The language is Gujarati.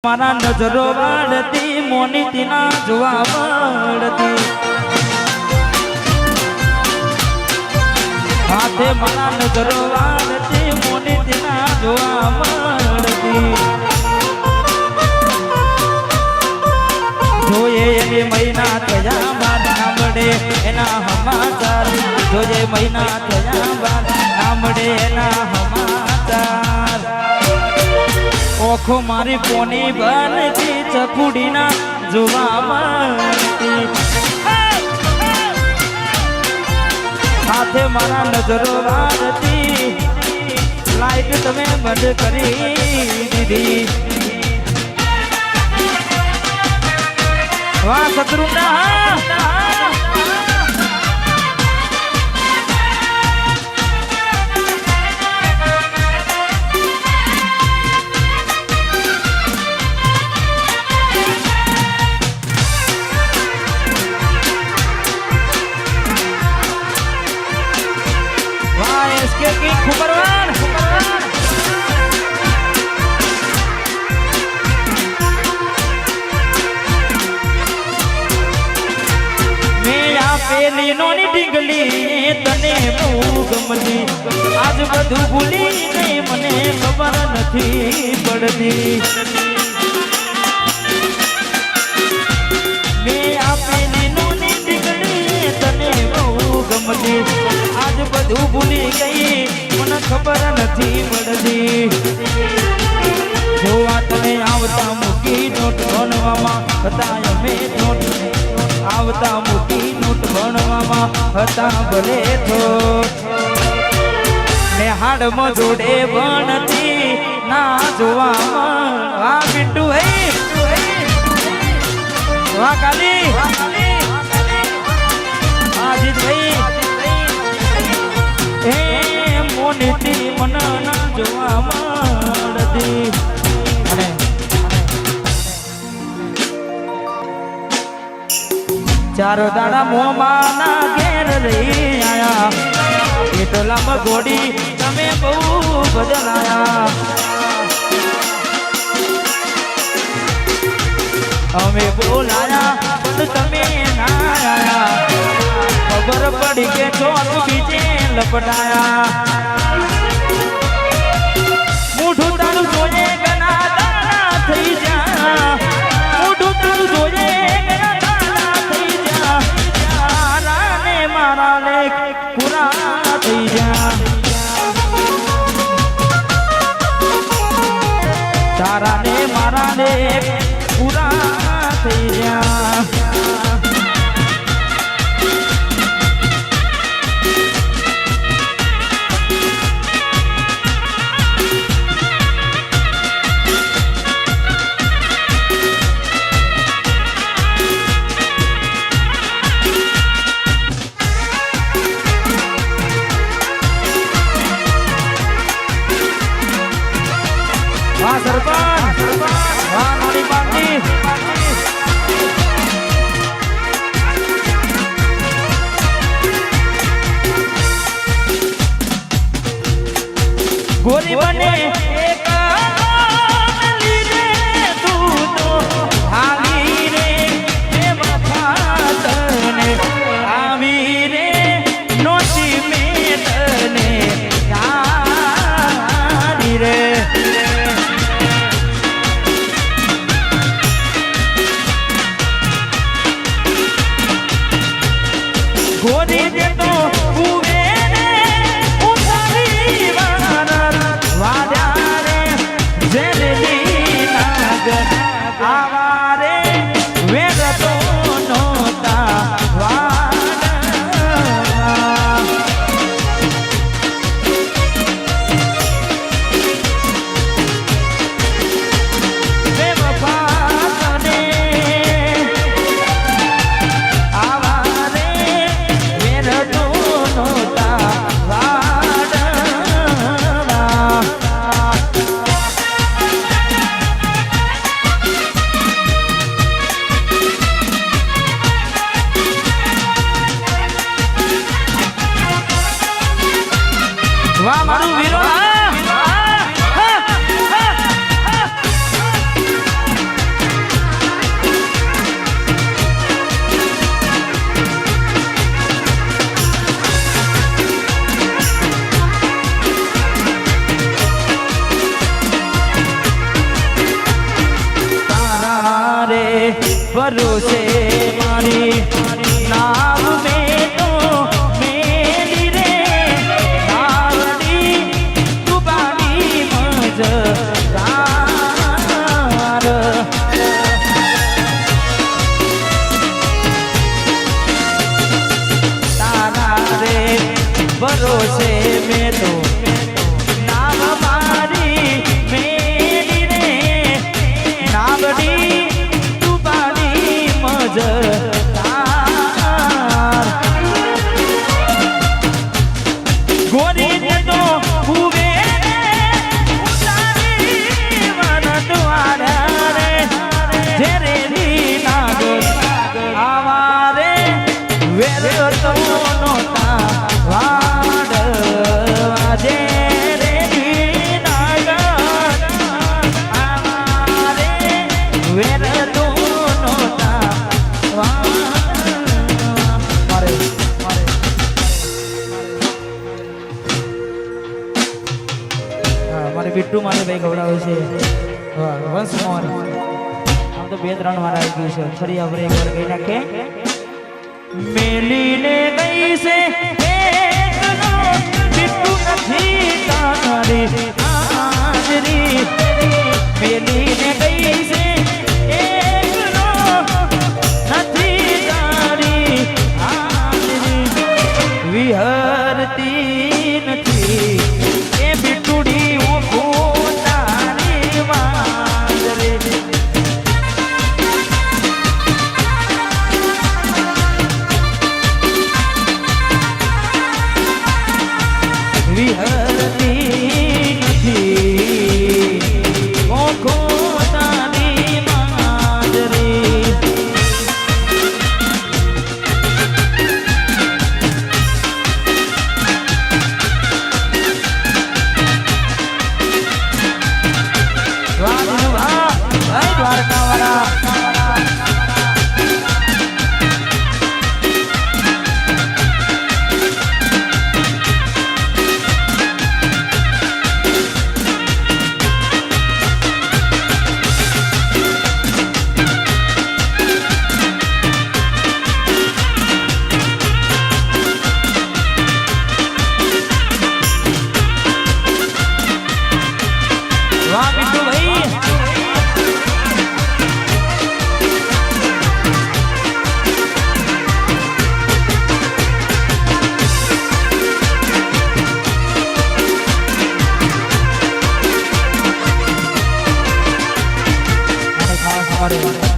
મારા નજરો વાળતી મોની ના જોવા મળતી હાથે મારા નજરો વાળતી મોની ના જોવા મળતી જોઈએ એની મહિના થયા બાદ ના મળે એના સમાચાર જોઈએ મહિના થયા બાદ ના મળે એના સમાચાર ઓખો મારી કોની બનતી ચકુડી ના જોવા મળતી હાથે મારા નજરો વાળતી લાઈટ તમે બંધ કરી દીધી વાહ શત્રુના પેલી નોની ડીંગલી તને બહુ ગમતી આજ બધું ભૂલી નહીં મને ખબર નથી પડતી મેં આ પેલી નોની ડીંગલી તને બહુ ગમતી આજ બધું ભૂલી ગઈ મને ખબર નથી પડતી જોવા તને આવતા મૂકી નોટ ભણવામાં હતા અમે નોટ આવતા મૂકી નોટ ભણવામાં હતા ભલે તો ને હાડમાં જોડે ભણતી ના જોવામાં આ બિટ્ટુ હે વાહ કાલી આજીત ભાઈ એ મોનીતી મન ના જોવા મળતી ચાર દાડા મોમાના ઘેર રહી આયા એટલામાં ગોડી તમે બહુ બદલાયા અમે બોલાયા પણ તમે ના આયા ખબર પડી કે ચોક બીજે લપટાયા મૂઠું તારું જોઈએ ગના દાણા થઈ જા મૂઠું તારું જોઈએ પૂરા થઈ જા તારા ને મારા ને પૂરા થઈ જા સરપંચ ભરોસે મારી નામ મેં તો મેલી રે નાવડી તુબાની મજ ભરોસે મેં તો નામ મારી મેલી રે નાવડી તુબાની મજ ગોરી ને તો હુવે ઉતારી મન દ્વારા રે જેરેલી નાગ આવારે વેર તો નોતા બિટ્ટુ મારે ભાઈ ગવડાવે છે વંશ મોર આમ તો 2-3 વાર આવી ગયું છે ફરી આપણે એક વાર કહી નાખે મેલીને ગઈ છે એકલો બિટ્ટુ નથી તારી હાજરી મેલીને ગઈ છે એકલો નથી તારી હાજરી વિહરતી નથી એ બિટ્ટુડી Audio.